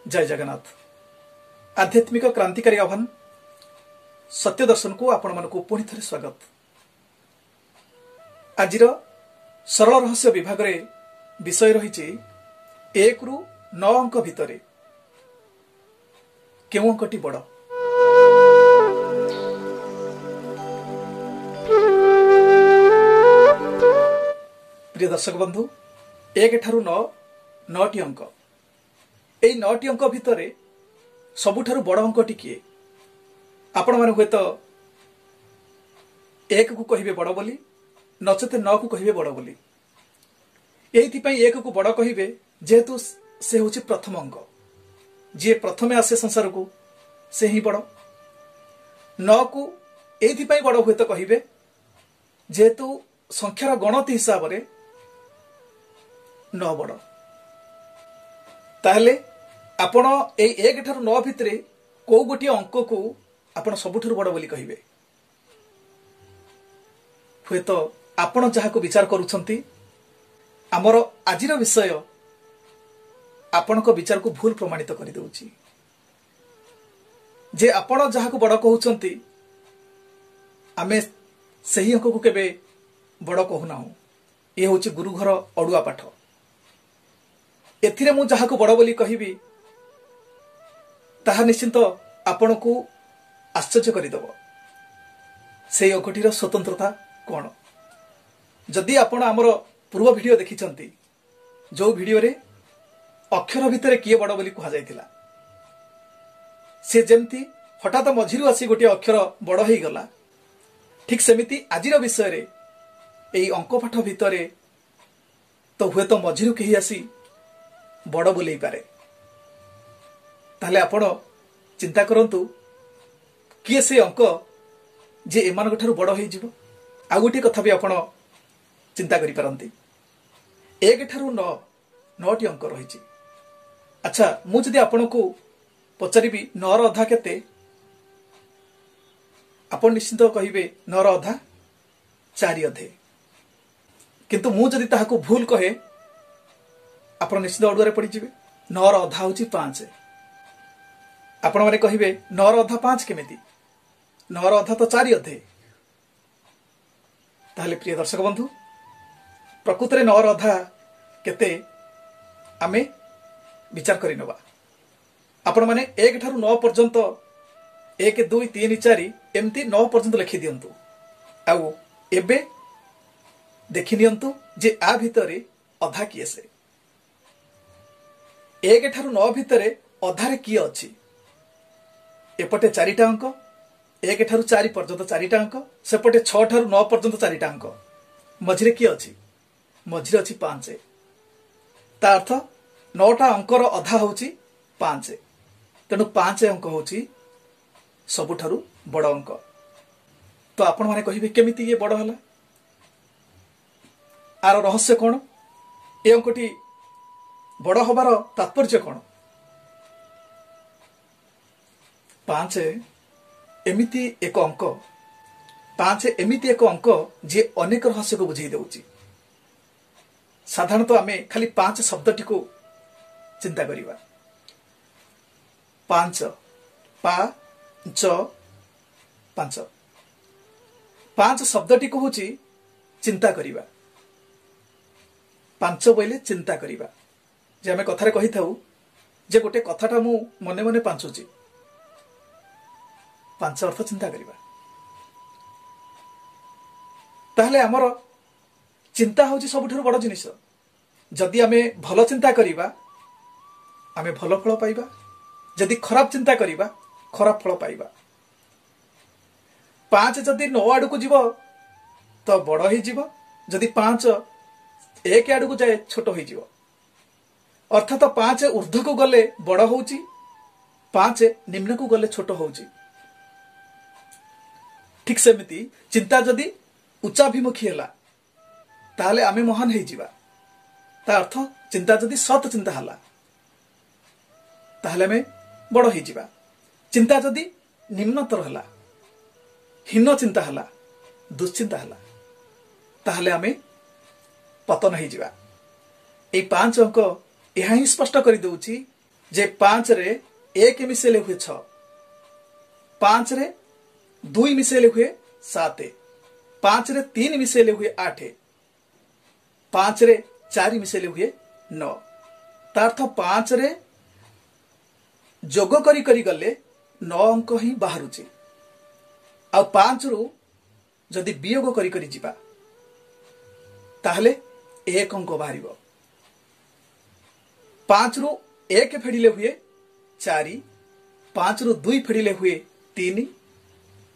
जय जगन्नाथ। आध्यात्मिक क्रांतिकारी आह्वान सत्य दर्शन को आपण मानक पुणी थे स्वागत। आज सरल रहस्य विभाग रे विषय रही 1 रु 9 अंक भितर केउ अंकटी बड़। प्रिय दर्शक बंधु, 1 ठारू 9टी अंक, एई 9टी अंक भितर सबुठारु बड़ अंकटी किए? आपण माने हुए तो 1 को कहिबे बड़ बोली, नचेत 9 को कहिबे बड़ बोली। एइथि पई 1 को बड़ कहिबे जेहेतु से होछि प्रथम अंक, जे प्रथमे आसे संसार को से ही बड़। 9 को एइथि पई बड़ हुए तो कहिबे जेहेतु संख्यार गणति हिसाब रे 9 बड़। ताहले आपण एई 1 ठारू 9 भितरे को गोटी अंक को आपण सबुठारु बड़ बोली कहिबे? हुए तो आपण जहा को विचार करूछंती आमर आजिर विषय आपण को विचार को भूल प्रमाणित करि दउची। जे आपण जहा को बड़ कहउछंती आमे सही अंक को केबे बड़ कहूना। ये होची गुरु घर अडुआ पाठ। एथिरे मु जहा को बड़ बोली कहिबी ताहा निश्चिंत आपण को आश्चर्य करिदब। से अंकटीर स्वतंत्रता कौन? जदि आपण आमर पूर्व वीडियो देखिछंती, जो वीडियो रे अक्षर भितर किए बड़ बोली कहा जायतिला, से जेमती हठात मझिरु आसी गोटे अक्षर बड़ हेई गला, ठीक सेमिति आजिर विषय रे एई अंक पाठ भितरे तो हुए तो मझिरु केही आसी बड़ बोलई पारे। ताहले आपण चिंता करंतु किए से अंक जे एमान ठारू बड़ हेई जिवो। आ गोटे कथा भी आपण चिंता करि पारंती। 1 ठारू 9टी अंक रहिछि। अच्छा, मु जदि आपण को पचारिबी 9 र अधा केते, आपण निश्चित कहिबे 9 र अधा 4 अधे। किंतु मु जदि ताहाको भूल कहे आपण निश्चित अडुआरे पड़ी जिवे। 9 र अधा होछि 5। आपण माने कहिबे 9 र अधा 5 केमिति? 9 र अधा तो 4 अधे। ताहले प्रिय दर्शक बंधु, प्रकृत रे 9 र अधा केते आमे विचार करि नबा। आपण माने 1 ठारू 9 पर्यंत 1 2 3 4 एमती 9 पर्यंत लिखि दियंतु। आउ एबे देखि नियंतु जे आ भितरे अधा किए से। 1 ठारू 9 भितरे अधारे किए अछि? एपटे 4टा अंक, 1 ठारू 4 पर्यंत 4टा अंक, सेपटे 6 ठारू 9 पर्यंत 4टा अंक, मझिरे किए अछि? मझिरे अछि 5। ता अर्थ 9टा अंकर अधा होछि 5। तेणु 5 अंक होछि सबुठारु बड़ अंक। तो आपण माने कहिबे केमिति ये बड़ हला? आर रहस्य कोन? ए अंकटी बड़ होबार तात्पर्य कोन? 5 एमिति एक अंक, 5 एमिति एक अंक जे अनेक रहस्य को बुझाई देउची। साधारणतः आमे खाली 5 शब्दटी को चिंता करिबा। 5 5 5 5 शब्दटी को होची चिंता करिबा। 5 बोले चिंता करिबा। जे आमे कथारे कहि थाउ जे गोटे कथाटा मु मने मने पांचुची, 5 अर्थ चिंता करिबा। ताहले हमर चिंता होची सबुठारु बड़ जिनिस। जदि आमे भलो चिंता करिबा आमे भलो फल पाइबा, जदि खराब चिंता करिबा खराब फल पाइबा। 5 जदि 9 आडू को जीवो तो बड़ ही जीवो, जदि 5 1 आडू को जाए छोट होई जीवो। अर्थात 5 ऊर्ध्व को गले बड़ होउची, 5 निम्न को गले छोट होउची। ठीक सेमिति चिंता जदि उच्चाभिमुखी हला ताहले आमे महान हेई जिबा। ता अर्थ चिंता जदि सत चिंता हला ताहले आमे बड़ हेई जिबा। चिंता जदि निम्नतर हला, हीन चिंता हला, दुश्चिंता हला, ताहले आमे पतन हेई जिबा। ए 5 अंक यह ही स्पष्ट कर दउची जे 5 रे 1 मिसेले हुए 6, 5 रे 2 मिसेले हुए 7, 5 रे 3 मिसेले हुए 8, 5 रे 4 मिसेले हुए 9। तार्थ 5 रे जोग करी करी गले 9 अंक ही बाहरुची। आ 5 रु जदि वियोग करी करी जिबा ताहले 1 अंक बाहरिबो। 5 रु 1 फेडिले हुए 4, 5 रु 2 फेडिले हुए 3,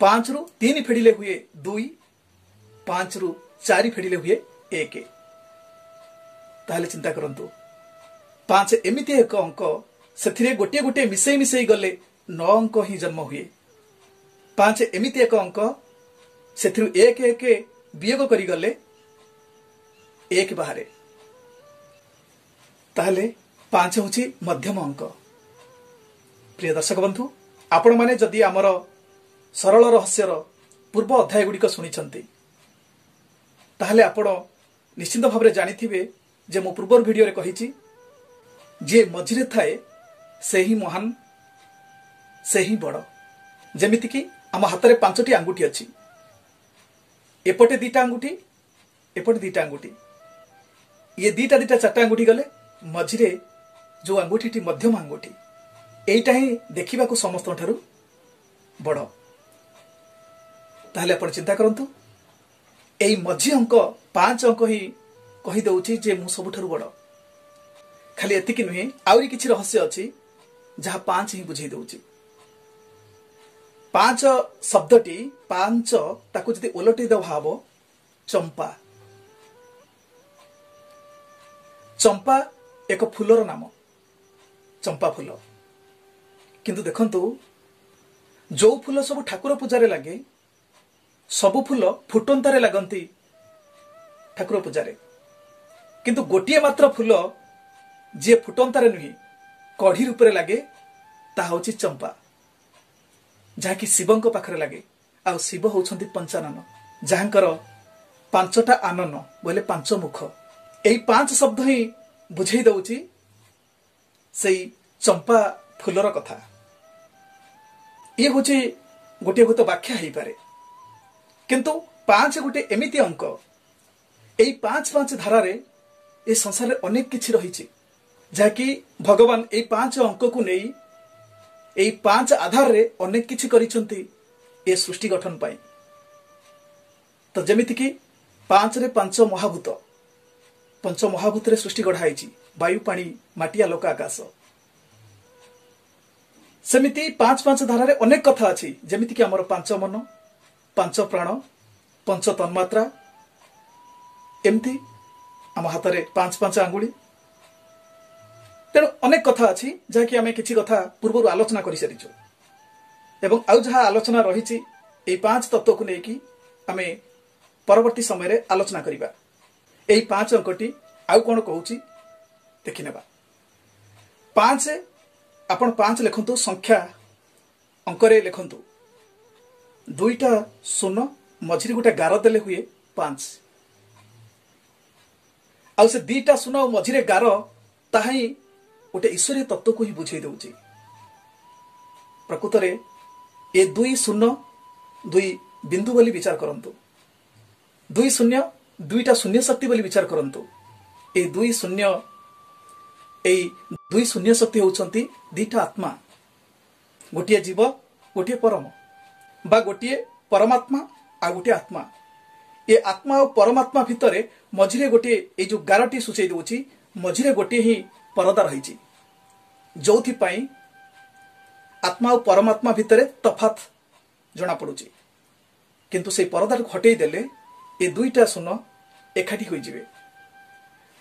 5 रु 3 फेडिले हुए 2, 5 रु 4 फेडिले हुए 1। ताहले चिंता करंतु 5 एमिति एक अंक से गोटे गोटे मिसई मिसई गले 9 अंक ही जन्म हुए। 5 एमिति एक अंक से 1 1 वियोग करी गले 1 बाहरे। ताहले 5 होची मध्यम अंक। प्रिय दर्शक बंधु, आपण माने जदि आमर सरल रहस्यर पूर्व अध्याय गुड़िक शुणी ताहले आपण निश्चित भाव में जानिथिबे जे मो पूर्व वीडियो रे कहिछि जे मझिरे थाए से ही महान, से ही बड़। जेमिति कि आम हाथ में 5टी आंगुठी अच्छी, एपटे 2टा आंगुठी, एपटे 2टा आंगुठी, ये 2टा 2टा 4टा आंगुठी गले मझिरे जो आंगुठी मध्यम आंगुठी एटा ही देखा समस्त ठारू बड़। ताहले आपण चिंता करंतु एई मझी अंक 5 अंक ही कही दउची जे मु सबुठारू बड़। खाली एतिकी नुहे आउरी किछि रहस्य अछि जहा 5 ही बुझेई दउची। 5 शब्दटी 5 ताकू जदि उलटी दवा हबो चंपा। चंपा एक फूलर नाम, चंपा फूल। किंतु देखंतु जो फूल सब ठाकुर पूजारे लगे सबु फूल फुटंतारे लगंती ठाकुर पूजारे, किंतु गोटिए मात्र फूल जे फुटंतारे नुही कढ़ी रूपरे लगे ताहा होची चंपा, जहाँकि शिवंक पाखरे लगे। आ शिव होउछंती पंचानन, जहाँकर 5टा आनन बोले 5 मुख। एही 5 शब्द ही बुझेई दउची सेई चंपा फूलर कथा। ये होची गोटे हुत व्याख्या हेई पारे, किंतु 5 गोटे एमिति अंक एई 5 धारा रे ए संसार रे अनेक किछि रहिछि, जहाँकि भगवान एई 5 अंक को नेई एई 5 आधार रे अनेक किछि करिसंती ए सृष्टि गठन पाई। तो जेमिति कि 5 रे 5 महाभूत, 5 महाभूत रे सृष्टि गढ़ाइछि, वायु पानी माटी आलोक आकाश। सेमिति 5 धारा रे अनेक कथा अछि, जेमिति कि हमर 5 मन, 5 प्राण, 5 तन्मात्रा, एमती आम हाथ में 5 आंगुली। तेणु अनेक कथा अच्छी जहाँकि आम किसी कथा पूर्व आलोचना कर सारीचु एवं आउ जहाँ आलोचना रही 5 तत्व को लेकिन आम परवर्ती समय रे आलोचना करिबा। 5 अंकटी आउ कौन कहूँ देखने 5 आपण 5 लिखंतु, संख्या अंकरे लिखंतु 2टा शून्य मझिरी गोटे गार देले हुए 5। आउ से 2टा शून्य मझिरे गार ताही गोटे ईश्वरीय तत्व को ही बुझे दउची। प्रकृत रे ए 2 शून्य 2 बिंदु बोली विचार करंतु, 2 शून्य 2टा शून्य शक्ति बोली विचार करंतु। ए 2 शून्य शक्ति होउछंती 2टा आत्मा, गोटिए जीव गोटिए परम, बा गोटिए परमात्मा आ गोटिए आत्मा। ए आत्मा और परमात्मा भितरे मझिरे गोटे ए जो गारटी सुचेई दउची, मझिरे गोटे ही परदा रही, जोथि पाई आत्मा और परमात्मा भितरे तफात जना पड़ुची। किंतु से परदा हटई देले ए 2टा शून्य एकाठी होई जिवे।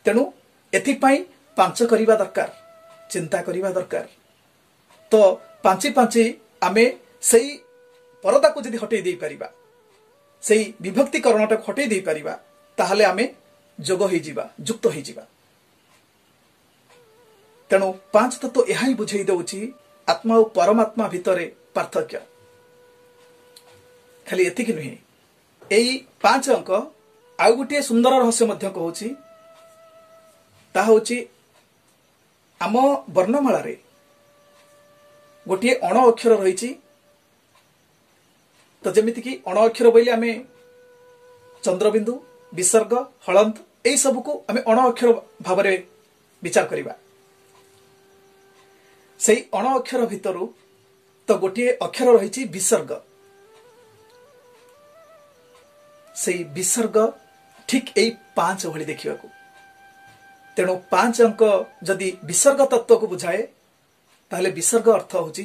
तेणु एथिपाई 5 करिबा दरकार, चिंता करिबा दरकार। तो 5 आमे सेई परदा को जदि हटई देई परिबा, सेई विभक्तिकरणटा हटई देई परिबा, ताहले आमे जोग होई जिबा, युक्त होई जिबा। तेणु 5 तत्व यह ही बुझे दउची आत्मा और परमात्मा भितरे पार्थक्य। खाली एतिकी नुहे, एई 5 अंक आउ गोटे सुंदर रहस्य मध्य कहूची, ता होची आम वर्णमाला रे गोटे अण अक्षर रही। तो जमीक अण अक्षर बोले आम चंद्रबिंदु विसर्ग हलंत यही सब को आम अण अक्षर भाव विचार करवा। से अण अक्षर भितर तो गोटे अक्षर रही विसर्ग। से विसर्ग ठीक यही 5 भली देखा। तेणु 5 अंक जदि विसर्ग तत्व को बुझाए ताहले विसर्ग अर्थ होची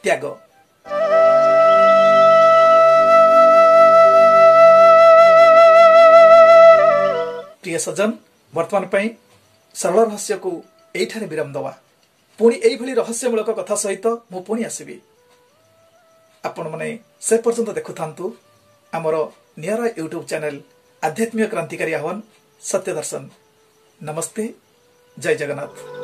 त्याग। प्रिय सज्जन, वर्तमान पई सरल रहस्य को एठारे विराम दवा। पुणी एई भली रहस्यमूलक कथा सहित मु पुणी आसीबी। आपण माने से पर्यंत देखु थांतु हमर नियरा यूट्यूब चैनल आध्यात्मिक क्रांतिकारी आह्वान सत्य दर्शन। नमस्ते, जय जगन्नाथ।